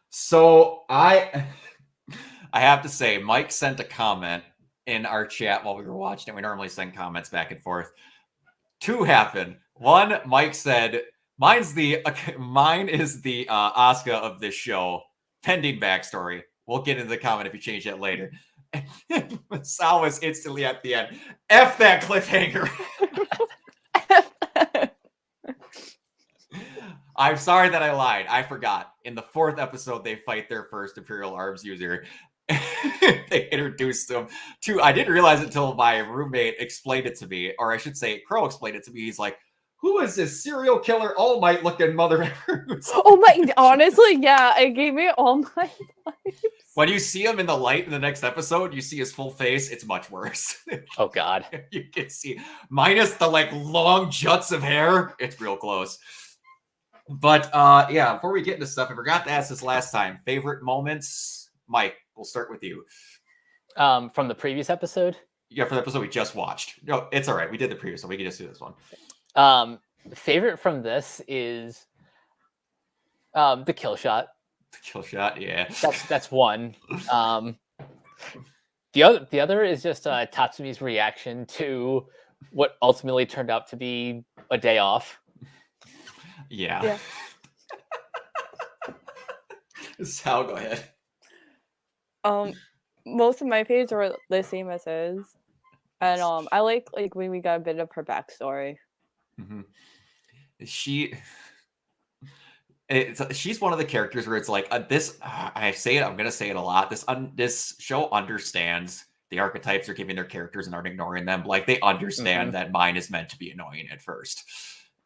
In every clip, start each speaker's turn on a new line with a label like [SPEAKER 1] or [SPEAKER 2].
[SPEAKER 1] So I have to say, Mike sent a comment in our chat while we were watching it. We normally send comments back and forth. Two happened. One, Mike said, mine is the Asuka of this show, pending backstory. We'll get into the comment if you change that later. And Sal was instantly at the end. F that cliffhanger. I'm sorry that I lied. I forgot. In the 4th episode, they fight their first Imperial Arms user. They introduced them to, I didn't realize it until my roommate explained it to me, or I should say, Crow explained it to me. He's like, who is this serial killer All Might looking mother?
[SPEAKER 2] Oh my, honestly, yeah, it gave me All Might vibes.
[SPEAKER 1] When you see him in the light in the next episode, you see his full face. It's much worse.
[SPEAKER 3] Oh God.
[SPEAKER 1] You can see, minus the like long juts of hair, it's real close. But yeah, before we get into stuff, I forgot to ask this last time. Favorite moments? Mike, we'll start with you.
[SPEAKER 3] From the previous episode?
[SPEAKER 1] Yeah, for the episode we just watched. No, it's all right. We did the previous one. We can just do this one.
[SPEAKER 3] Favorite from this is the kill shot.
[SPEAKER 1] The kill shot, yeah.
[SPEAKER 3] That's one. The other is just Tatsumi's reaction to what ultimately turned out to be a day off.
[SPEAKER 1] Yeah. Sal, go ahead.
[SPEAKER 2] Most of my faves are the same as his, and I like when we got a bit of her backstory.
[SPEAKER 1] Mm-hmm. She's one of the characters where it's like this. I say it. I'm gonna say it a lot. This show understands the archetypes they're giving their characters and aren't ignoring them. Like they understand that mine is meant to be annoying at first,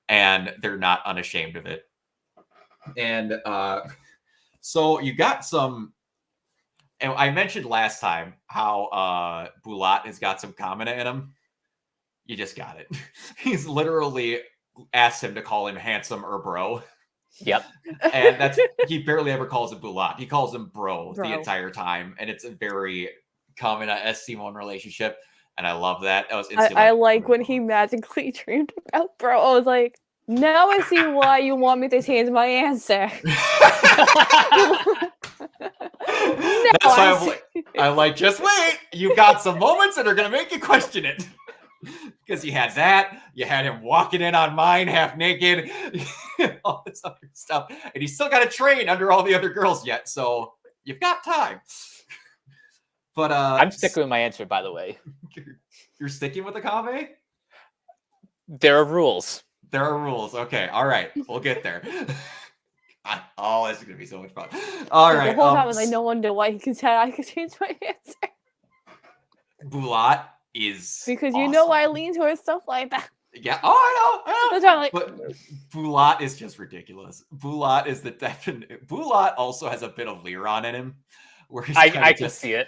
[SPEAKER 1] and they're not unashamed of it. And so you got some. And I mentioned last time how Bulat has got some Kamina in him. You just got it. He's literally asked him to call him handsome or bro.
[SPEAKER 3] Yep.
[SPEAKER 1] And he barely ever calls it Bulat. He calls him bro the entire time. And it's a very Kamina S-Simon relationship. And I love that. That was
[SPEAKER 2] I like when he magically dreamed about bro. I was like, now I see why you want me to change my answer.
[SPEAKER 1] That's why I'm like, just wait. You got some moments that are going to make you question it. Because you had that. You had him walking in on mine half naked. All this other stuff. And he's still got to train under all the other girls yet. So you've got time. But
[SPEAKER 3] I'm sticking with my answer, by the way.
[SPEAKER 1] You're sticking with Akame?
[SPEAKER 3] There are rules.
[SPEAKER 1] There are rules. Okay. All right. We'll get there. Oh, this is going to be so much fun. All right.
[SPEAKER 2] The whole time I was like, no wonder why I could change my answer.
[SPEAKER 1] Bulat is
[SPEAKER 2] because
[SPEAKER 1] awesome.
[SPEAKER 2] You know I lean towards stuff like that.
[SPEAKER 1] Yeah. Oh, I know.
[SPEAKER 2] That's like,
[SPEAKER 1] but Bulat is just ridiculous. Bulat is the definite. Bulat also has a bit of Liron in him. Where
[SPEAKER 3] I can see it.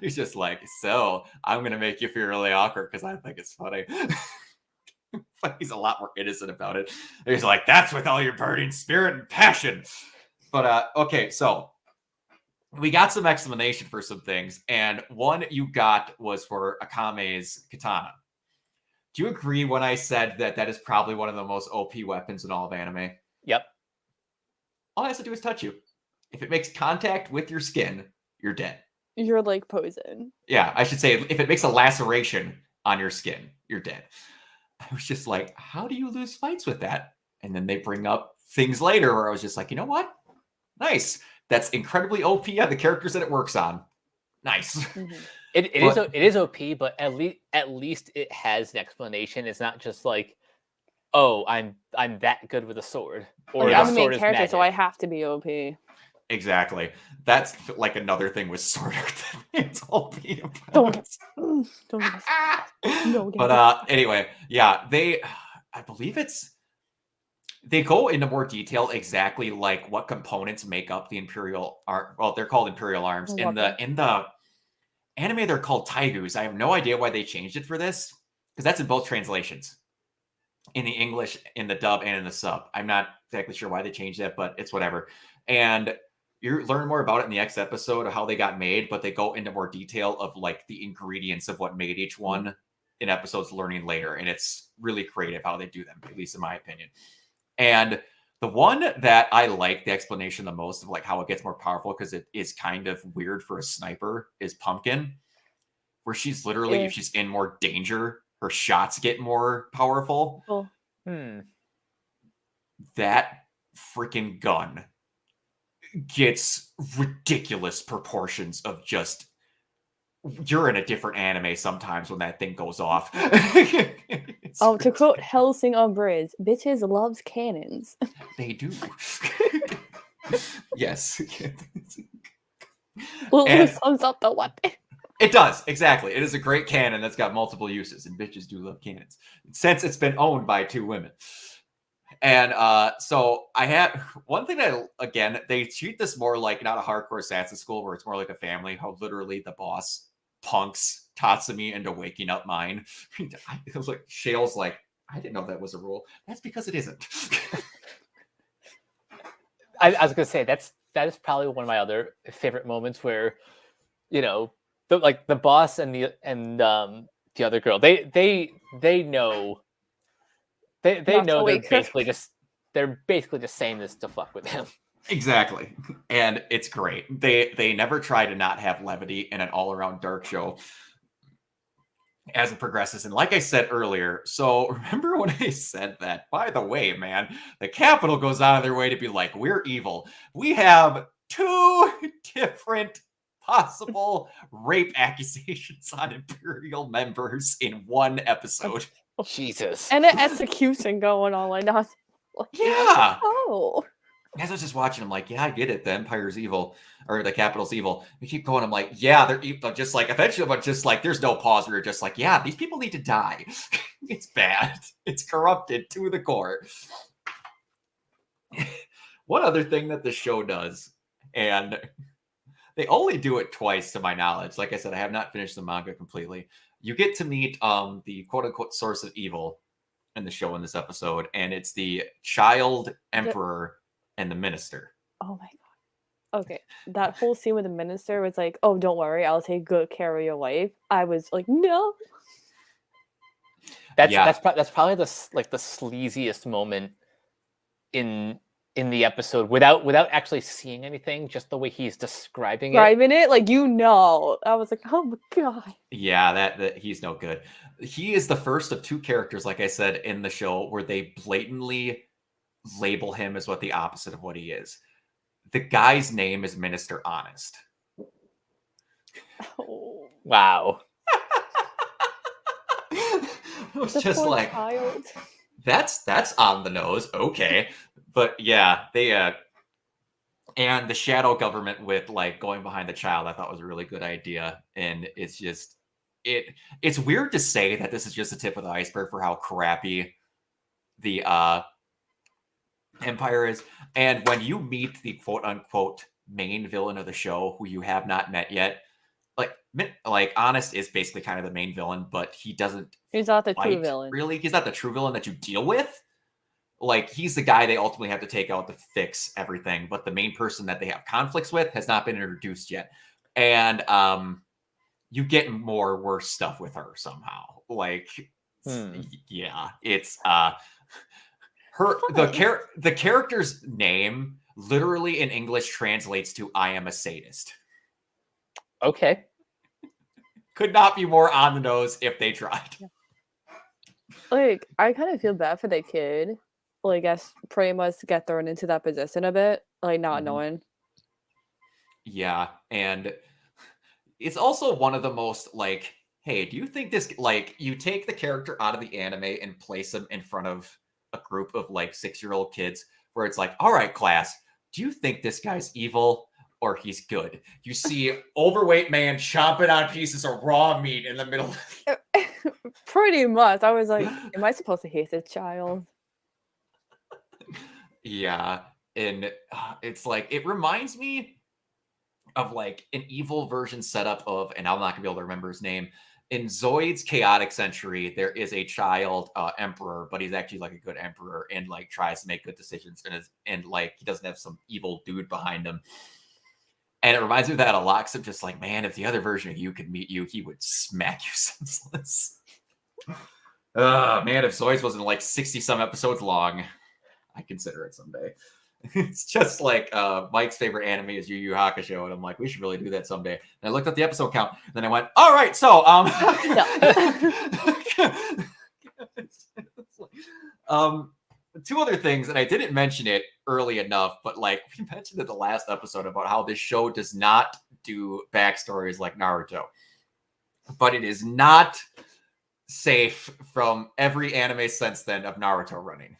[SPEAKER 1] He's just like, so I'm going to make you feel really awkward because I think it's funny. But he's a lot more innocent about it. He's like, that's with all your burning spirit and passion. But okay, so we got some explanation for some things, and one you got was for Akame's katana. Do you agree when I said that is probably one of the most OP weapons in all of anime?
[SPEAKER 3] Yep.
[SPEAKER 1] All it has to do is touch you. If it makes contact with your skin, you're dead.
[SPEAKER 2] You're like poison.
[SPEAKER 1] Yeah, I should say if it makes a laceration on your skin, you're dead. I was just like, how do you lose fights with that? And then they bring up things later where I was just like, you know what? Nice. That's incredibly OP on the characters that it works on. Nice.
[SPEAKER 3] Mm-hmm. It is OP, but at least it has an explanation. It's not just like, oh, I'm that good with a sword.
[SPEAKER 2] Or I'm the main character, so I have to be OP.
[SPEAKER 1] Exactly. That's like another thing with Sword Art. It's OP.
[SPEAKER 2] Don't
[SPEAKER 1] But anyway, yeah, I believe they go into more detail exactly like what components make up the Imperial Arm. Well, they're called Imperial Arms. In the anime, they're called Taigus. I have no idea why they changed it for this, because that's in both translations. In the English, in the dub, and in the sub. I'm not exactly sure why they changed that, but it's whatever. And you learn more about it in the next episode of how they got made, but they go into more detail of like the ingredients of what made each one in episodes learning later. And it's really creative how they do them, at least in my opinion. And The one that I like the explanation the most of like how it gets more powerful because it is kind of weird for a sniper is Pumpkin, where she's literally
[SPEAKER 2] Yeah.
[SPEAKER 1] if she's in more danger, her shots get more powerful.
[SPEAKER 2] Oh.
[SPEAKER 1] That freaking gun gets ridiculous proportions of just you're in a different anime sometimes when that thing goes off.
[SPEAKER 2] Oh, to quote Helsing on Bridge, bitches loves cannons.
[SPEAKER 1] They do. Yes.
[SPEAKER 2] Lulu sums up the weapon.
[SPEAKER 1] It does, exactly. It is a great cannon that's got multiple uses, and bitches do love cannons. Since it's been owned by 2 women. And so I had one thing that, again, they treat this more like not a hardcore assassin school where it's more like a family, how literally the boss punks Tatsumi into waking up mine. It was like, Shale's like, I didn't know that was a rule. That's because it isn't.
[SPEAKER 3] I was gonna say that is probably one of my other favorite moments where, the boss and the other girl, they know they're basically just saying this to fuck with him.
[SPEAKER 1] Exactly. And it's great. They never try to not have levity in an all-around dark show as it progresses. And like I said earlier, so remember when I said that, by the way, man, the Capitol goes out of their way to be like, we're evil. We have 2 different possible rape accusations on Imperial members in one episode.
[SPEAKER 3] Jesus.
[SPEAKER 2] And an execution going on like not.
[SPEAKER 1] Yeah.
[SPEAKER 2] Oh.
[SPEAKER 1] As I was just watching, I'm like, yeah, I get it. The Empire's evil, or the Capitol's evil. We keep going. I'm like, yeah, they're evil. Just like eventually, but just like there's no pause. We were just like, yeah, these people need to die. It's bad. It's corrupted to the core. One other thing that the show does, and they only do it twice to my knowledge. Like I said, I have not finished the manga completely. You get to meet the quote unquote source of evil in the show in this episode, and it's the child emperor and the minister.
[SPEAKER 2] Oh my god. Okay. That whole scene with the minister was like, oh, don't worry, I'll take good care of your wife. I was like, no.
[SPEAKER 3] That's probably the sleaziest moment in the episode without actually seeing anything, just the way he's describing
[SPEAKER 2] it. Like, I was like, oh my god.
[SPEAKER 1] Yeah, that he's no good. He is the first of 2 characters, like I said, in the show where they blatantly label him as what the opposite of what he is. The guy's name is Minister Honest.
[SPEAKER 2] Oh.
[SPEAKER 3] Wow.
[SPEAKER 1] It was
[SPEAKER 2] The
[SPEAKER 1] just
[SPEAKER 2] poor
[SPEAKER 1] like
[SPEAKER 2] child.
[SPEAKER 1] that's on the nose. Okay. But yeah, they and the shadow government with like going behind the child, I thought was a really good idea. And it's just it's weird to say that this is just the tip of the iceberg for how crappy the Empire is. And when you meet the quote unquote main villain of the show, who you have not met yet, like Honest is basically kind of the main villain, but he's not the true villain. Really, he's not the true villain that you deal with. Like, he's the guy they ultimately have to take out to fix everything, but the main person that they have conflicts with has not been introduced yet. And you get more worse stuff with her somehow. Like, yeah, it's the character's name literally in English translates to "I am a sadist."
[SPEAKER 3] Okay.
[SPEAKER 1] Could not be more on the nose if they tried.
[SPEAKER 2] Like, I kind of feel bad for the kid. Like, I guess pretty much get thrown into that position a bit, like not knowing.
[SPEAKER 1] Yeah, and it's also one of the most like, hey, do you think this, like, you take the character out of the anime and place him in front of a group of like 6-year-old kids where it's like, all right, class, do you think this guy's evil or he's good? You see overweight man chomping on pieces of raw meat in the middle.
[SPEAKER 2] Pretty much. I was like, am I supposed to hate this child?
[SPEAKER 1] Yeah, and it's like, it reminds me of like an evil version setup of, and I'm not gonna be able to remember his name. In Zoid's Chaotic Century, there is a child emperor, but he's actually like a good emperor and like tries to make good decisions, and like he doesn't have some evil dude behind him. And it reminds me of that a lot, because I'm just like, man, if the other version of you could meet you, he would smack you senseless. Man, if Zoids wasn't like 60 some episodes long. I consider it someday. It's just like Mike's favorite anime is Yu Yu Hakusho, and I'm like, we should really do that someday. And I looked at the episode count, and then I went, all right, so two other things, and I didn't mention it early enough, but like we mentioned in the last episode about how this show does not do backstories like Naruto, but it is not safe from every anime since then of Naruto running.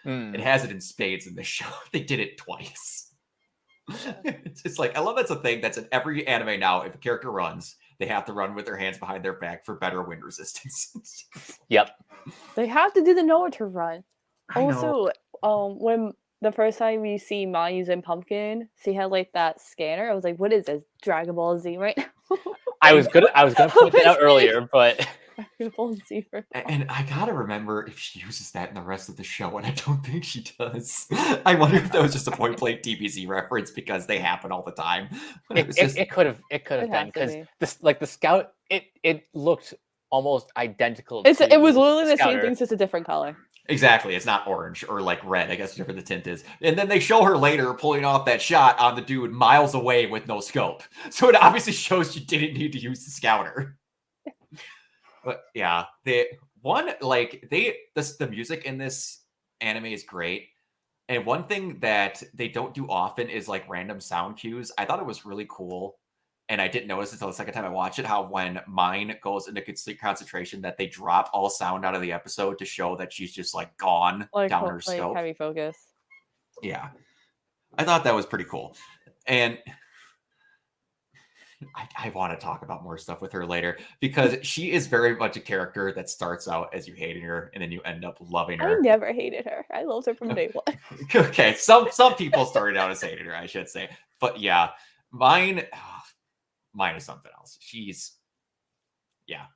[SPEAKER 1] It has it in spades in this show. They did it twice. It's just like, I love that's a thing that's in every anime now. If a character runs, they have to run with their hands behind their back for better wind resistance.
[SPEAKER 3] Yep.
[SPEAKER 2] They have to do the Naruto run.
[SPEAKER 1] I know.
[SPEAKER 2] Also, when the first time we see Ma using Pumpkin, she had like that scanner. I was like, what is this? Dragon Ball Z right now?
[SPEAKER 3] I was gonna point that out earlier, but
[SPEAKER 2] Dragon Ball Z.
[SPEAKER 1] And I gotta remember if she uses that in the rest of the show, and I don't think she does. I wonder if that was just a point blank DBZ reference because they happen all the time.
[SPEAKER 3] it could have been
[SPEAKER 2] has to
[SPEAKER 3] because
[SPEAKER 2] be.
[SPEAKER 3] this the scout it looked almost identical.
[SPEAKER 2] It
[SPEAKER 3] to
[SPEAKER 2] was literally the same
[SPEAKER 3] Scouter.
[SPEAKER 2] thing, just a different color.
[SPEAKER 1] Exactly. It's not orange or like red. I guess whatever the tint is. And then they show her later pulling off that shot on the dude miles away with no scope. So it obviously shows you didn't need to use the scouter. But yeah, the music in this anime is great. And one thing that they don't do often is like random sound cues. I thought it was really cool. And I didn't notice until the second time I watched it, how when Mine goes into complete concentration, that they drop all sound out of the episode to show that she's just like gone down her scope.
[SPEAKER 2] Heavy focus.
[SPEAKER 1] Yeah. I thought that was pretty cool. And I want to talk about more stuff with her later because she is very much a character that starts out as you hating her and then you end up loving her.
[SPEAKER 2] I never hated her. I loved her from day one.
[SPEAKER 1] Okay, some people started out as hating her, I should say. But yeah, Mine is something else. She's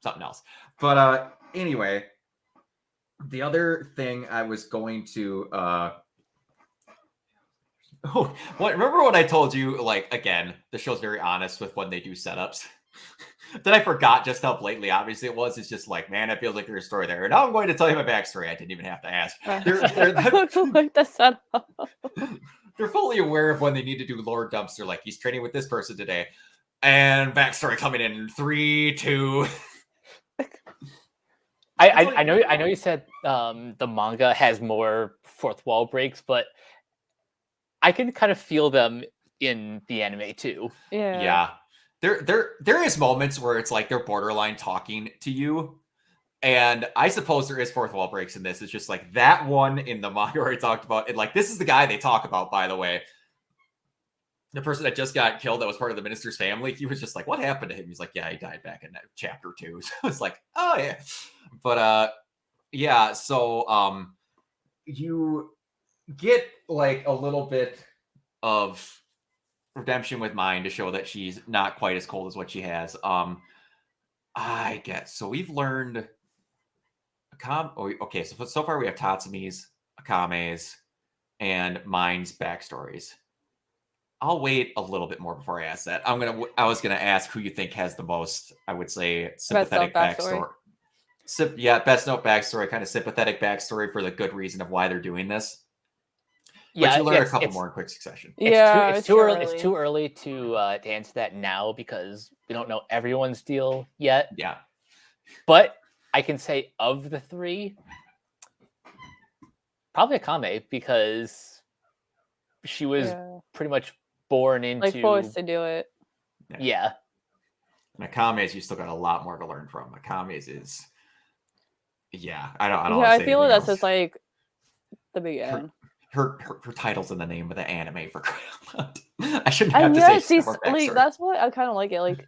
[SPEAKER 1] something else. But anyway, the other thing I was going to remember when I told you, like, again, the show's very honest with when they do setups. Then I forgot just how blatantly obvious it was. It's just like, man, it feels like there's a story there. And now I'm going to tell you my backstory. I didn't even have to ask.
[SPEAKER 2] Like the setup.
[SPEAKER 1] They're fully aware of when they need to do lore dumps. They're like, he's training with this person today. And backstory coming in 3, 2.
[SPEAKER 3] I know you said the manga has more fourth wall breaks, but I can kind of feel them in the anime too.
[SPEAKER 2] Yeah.
[SPEAKER 1] There is moments where it's like they're borderline talking to you. And I suppose there is fourth wall breaks in this. It's just like that one in the manga where I talked about it. Like, this is the guy they talk about, by the way. The person that just got killed that was part of the minister's family. He was just like, what happened to him? He's like, yeah, he died back in chapter 2. So it's like, oh yeah. But yeah, so you get like a little bit of redemption with Mine to show that she's not quite as cold as what she has. I guess so. We've learned okay, so far we have Tatsumi's, Akame's, and Mine's backstories. I'll wait a little bit more before I ask that. I was gonna ask who you think has the most, I would say, sympathetic backstory. Best note backstory, kind of sympathetic backstory for the good reason of why they're doing this. But you learn a couple more in quick succession.
[SPEAKER 3] It's too early. It's too early to answer that now because we don't know everyone's deal yet.
[SPEAKER 1] Yeah.
[SPEAKER 3] But I can say of the 3, probably Akame, because she was pretty much born into,
[SPEAKER 2] like, forced to do it.
[SPEAKER 3] Yeah.
[SPEAKER 1] And Akame's, you still got a lot more to learn from. Akame's is, I don't.
[SPEAKER 2] Yeah, I feel that's just like the beginning.
[SPEAKER 1] Her title's in the name of the anime, for crying out loud. I shouldn't have to say more backstory.
[SPEAKER 2] Like, that's what I kind of like it. Like,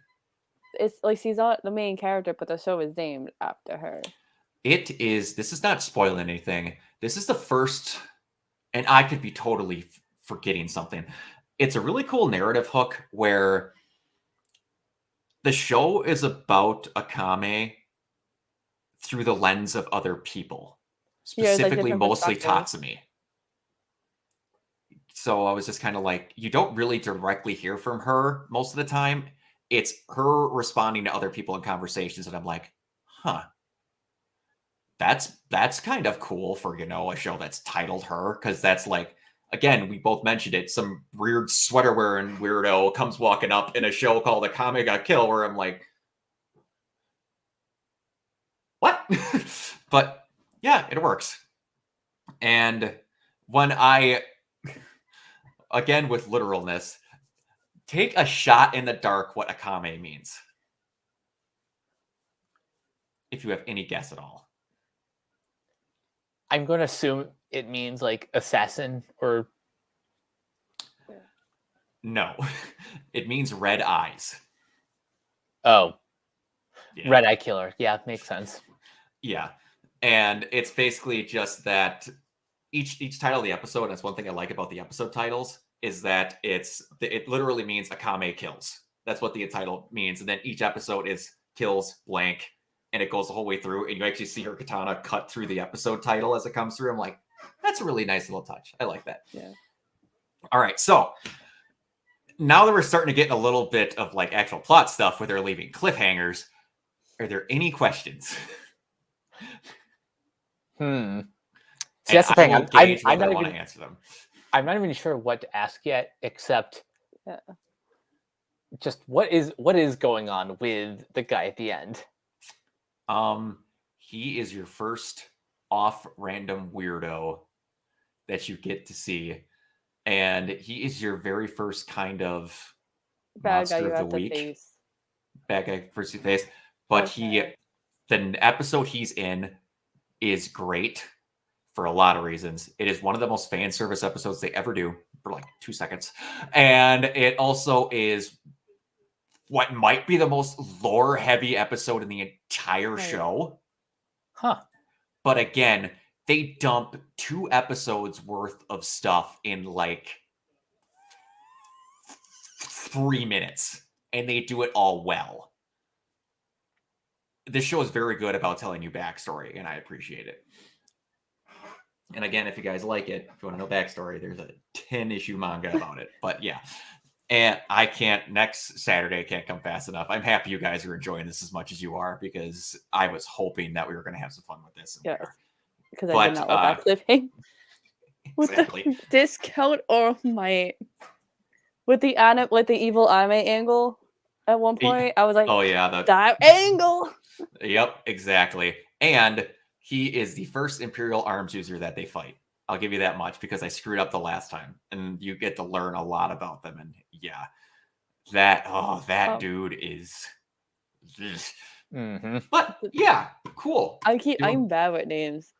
[SPEAKER 2] it's like she's not the main character, but the show is named after her.
[SPEAKER 1] It is. This is not spoiling anything. This is the first, and I could be totally forgetting something. It's a really cool narrative hook where the show is about Akame through the lens of other people, specifically like mostly Tatsumi. So I was just kind of like, you don't really directly hear from her most of the time. It's her responding to other people in conversations, and I'm like, huh, that's kind of cool for, you know, a show that's titled her, because that's like, again, we both mentioned it, some weird sweater wearing weirdo comes walking up in a show called Akame Got Kill, where I'm like, what? But yeah, it works. And when I, again with literalness, take a shot in the dark what Akame means, if you have any guess at all.
[SPEAKER 3] I'm going to assume it means like assassin or.
[SPEAKER 1] No, it means red eyes.
[SPEAKER 3] Oh,
[SPEAKER 1] Yeah.
[SPEAKER 3] red eye killer. Yeah, makes sense.
[SPEAKER 1] Yeah. And it's basically just that each title of the episode, and that's one thing I like about the episode titles, is that it literally means Akame kills. That's what the title means. And then each episode is kills blank, and it goes the whole way through, and you actually see her katana cut through the episode title as it comes through. I'm like, that's a really nice little touch. I like that.
[SPEAKER 2] Yeah.
[SPEAKER 1] All right, so now that we're starting to get a little bit of like actual plot stuff where they're leaving cliffhangers, are there any questions?
[SPEAKER 3] See, that's the thing.
[SPEAKER 1] I'm
[SPEAKER 3] not
[SPEAKER 1] want
[SPEAKER 3] even
[SPEAKER 1] to answer them.
[SPEAKER 3] I'm not even sure what to ask yet, except just what is going on with the guy at the end.
[SPEAKER 1] He is your first off random weirdo that you get to see, and he is your very first kind of
[SPEAKER 2] Bad guy
[SPEAKER 1] monster
[SPEAKER 2] you
[SPEAKER 1] of
[SPEAKER 2] have
[SPEAKER 1] the
[SPEAKER 2] to
[SPEAKER 1] week.
[SPEAKER 2] face.
[SPEAKER 1] Bad guy first to face, but
[SPEAKER 2] Okay.
[SPEAKER 1] the episode he's in is great for a lot of reasons. It is one of the most fan service episodes they ever do for like 2 seconds, and it also is what might be the most lore heavy episode in the entire show.
[SPEAKER 3] Huh.
[SPEAKER 1] But again, they dump 2 episodes worth of stuff in like 3 minutes, and they do it all well. This show is very good about telling you backstory, and I appreciate it. And again, if you guys like it, if you want to know backstory, there's a 10-issue manga about it. But yeah. And next Saturday, I can't come fast enough. I'm happy you guys are enjoying this as much as you are, because I was hoping that we were going to have some fun with this.
[SPEAKER 2] Yeah. Because I did not want that cliffhanger.
[SPEAKER 1] Exactly.
[SPEAKER 2] With the discount or my with the evil anime angle at one point, I was like,
[SPEAKER 1] oh yeah,
[SPEAKER 2] that angle.
[SPEAKER 1] Yep, exactly. And he is the first Imperial arms user that they fight. I'll give you that much, because I screwed up the last time, and you get to learn a lot about them. And yeah, that dude is. But yeah, cool.
[SPEAKER 2] I'm bad with names.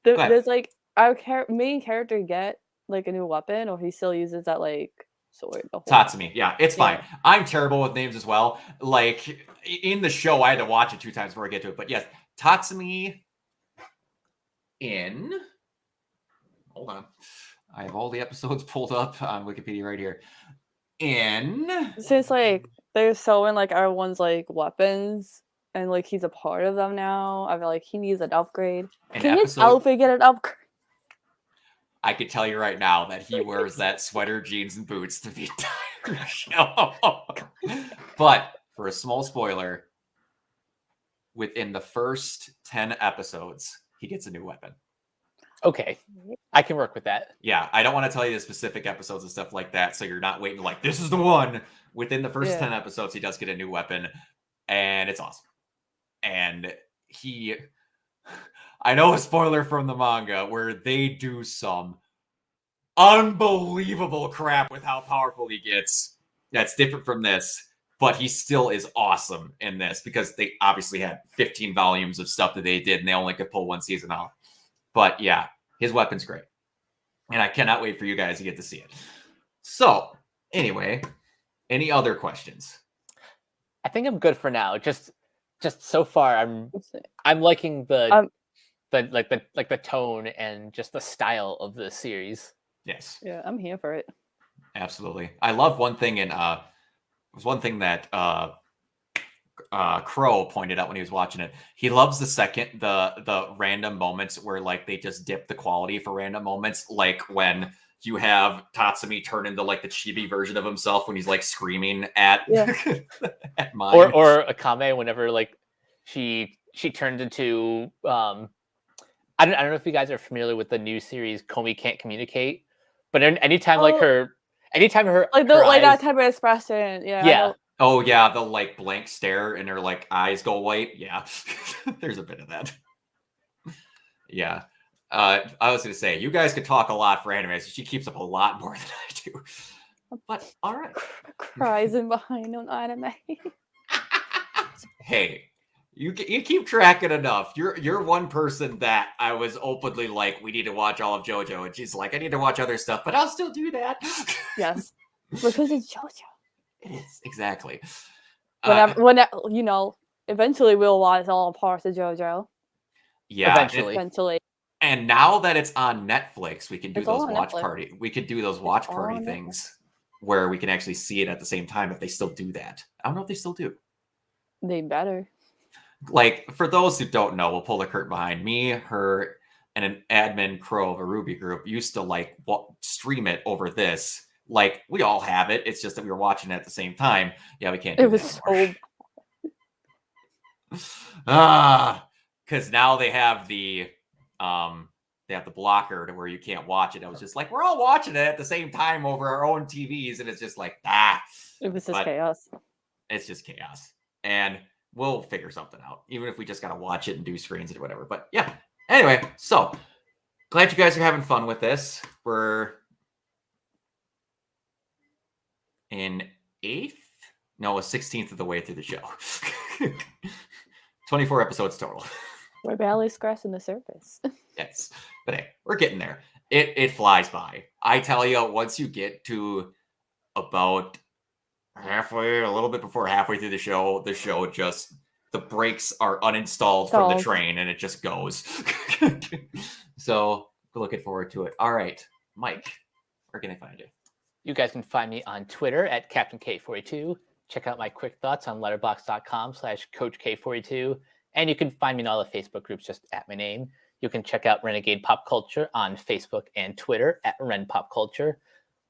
[SPEAKER 2] There's like our main character get like a new weapon, or he still uses that like sword.
[SPEAKER 1] Tatsumi, yeah, it's fine. I'm terrible with names as well. Like in the show, I had to watch it 2 times before I get to it. But yes, Tatsumi in. Hold on. I have all the episodes pulled up on Wikipedia right here.
[SPEAKER 2] Since like they're showing like everyone's like weapons, and like he's a part of them now, I feel like he needs an upgrade. Can his outfit get an upgrade?
[SPEAKER 1] I could tell you right now that he wears that sweater, jeans, and boots through the entire show. But for a small spoiler, within the first 10 episodes, he gets a new weapon.
[SPEAKER 3] Okay, I can work with that.
[SPEAKER 1] Yeah, I don't want to tell you the specific episodes and stuff like that, so you're not waiting like, this is the one. Within the first 10 episodes, he does get a new weapon, and it's awesome. And I know a spoiler from the manga where they do some unbelievable crap with how powerful he gets. That's different from this, but he still is awesome in this, because they obviously had 15 volumes of stuff that they did, and they only could pull 1 season off. But yeah, his weapon's great. And I cannot wait for you guys to get to see it. So, anyway, any other questions?
[SPEAKER 3] I think I'm good for now. Just so far, I'm liking the tone and just the style of the series.
[SPEAKER 1] Yes.
[SPEAKER 2] Yeah, I'm here for it.
[SPEAKER 1] Absolutely. I love one thing that Crow pointed out when he was watching it. He loves the random moments where like they just dip the quality for random moments, like when you have Tatsumi turn into like the chibi version of himself when he's like screaming at at mine.
[SPEAKER 3] Or Akame whenever like she she turned into I don't know if you guys are familiar with the new series Comey Can't Communicate, but anytime like her
[SPEAKER 2] like
[SPEAKER 3] her
[SPEAKER 2] like that
[SPEAKER 3] eyes,
[SPEAKER 2] type of expression. Yeah, I
[SPEAKER 3] yeah,
[SPEAKER 2] know.
[SPEAKER 1] Oh yeah, the like blank stare and her like eyes go white. Yeah, there's a bit of that. Yeah, I was gonna say you guys could talk a lot for anime. So she keeps up a lot more than I do. But all right,
[SPEAKER 2] Cries in behind on anime.
[SPEAKER 1] hey, you keep tracking enough. You're one person that I was openly like, we need to watch all of JoJo, and she's like, I need to watch other stuff, but I'll still do that.
[SPEAKER 2] Yes, because it's JoJo.
[SPEAKER 1] It is exactly.
[SPEAKER 2] When you know, eventually we'll watch all parts of JoJo.
[SPEAKER 1] Yeah,
[SPEAKER 2] Eventually.
[SPEAKER 1] And now that it's on Netflix, we can do
[SPEAKER 2] It's all
[SPEAKER 1] those
[SPEAKER 2] on
[SPEAKER 1] watch
[SPEAKER 2] Netflix.
[SPEAKER 1] party. We could do those watch
[SPEAKER 2] all
[SPEAKER 1] party
[SPEAKER 2] on
[SPEAKER 1] things where we can actually see it at the same time if they still do that. I don't know if they still do.
[SPEAKER 2] They better.
[SPEAKER 1] Like, for those who don't know, we'll pull the curtain behind me, her, and an admin crow of a Ruby group used to like stream it over this. Like, we all have it. It's just that we were watching it at the same time. Yeah, we can't do
[SPEAKER 2] It was
[SPEAKER 1] that
[SPEAKER 2] so
[SPEAKER 1] anymore. Because now they have the blocker to where you can't watch it. I was just like, we're all watching it at the same time over our own TVs, and it's just like
[SPEAKER 2] It was just chaos.
[SPEAKER 1] It's just chaos, and we'll figure something out, even if we just gotta watch it and do screens and whatever. But yeah, anyway, so glad you guys are having fun with this. We're in 16th of the way through the show. 24 episodes total.
[SPEAKER 2] We're barely scratching the surface.
[SPEAKER 1] Yes, but hey, we're getting there. It flies by. I tell you, once you get to about halfway, a little bit before halfway through the show just, the brakes are uninstalled from the train and it just goes. So we're looking forward to it. All right, Mike, where can I find you?
[SPEAKER 3] You guys can find me on Twitter at Captain K42. Check out my quick thoughts on letterboxd.com/CoachK42. And you can find me in all the Facebook groups just at my name. You can check out Renegade Pop Culture on Facebook and Twitter at Ren Pop Culture.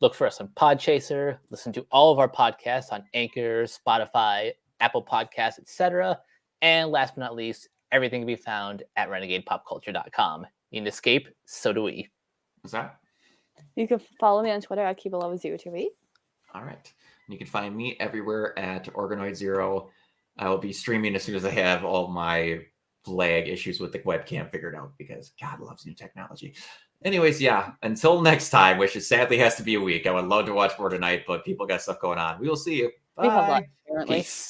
[SPEAKER 3] Look for us on Podchaser. Listen to all of our podcasts on Anchor, Spotify, Apple Podcasts, etc. And last but not least, everything can be found at renegadepopculture.com. You need to escape, so do we.
[SPEAKER 1] What's that?
[SPEAKER 2] You can follow me on Twitter at Keep1102.
[SPEAKER 1] All right. And you can find me everywhere at Organoid0. I will be streaming as soon as I have all my lag issues with the webcam figured out, because God loves new technology. Anyways, yeah, until next time, which sadly has to be a week. I would love to watch more tonight, but people got stuff going on. We will see you. Bye.
[SPEAKER 2] We have luck, apparently.
[SPEAKER 1] Peace.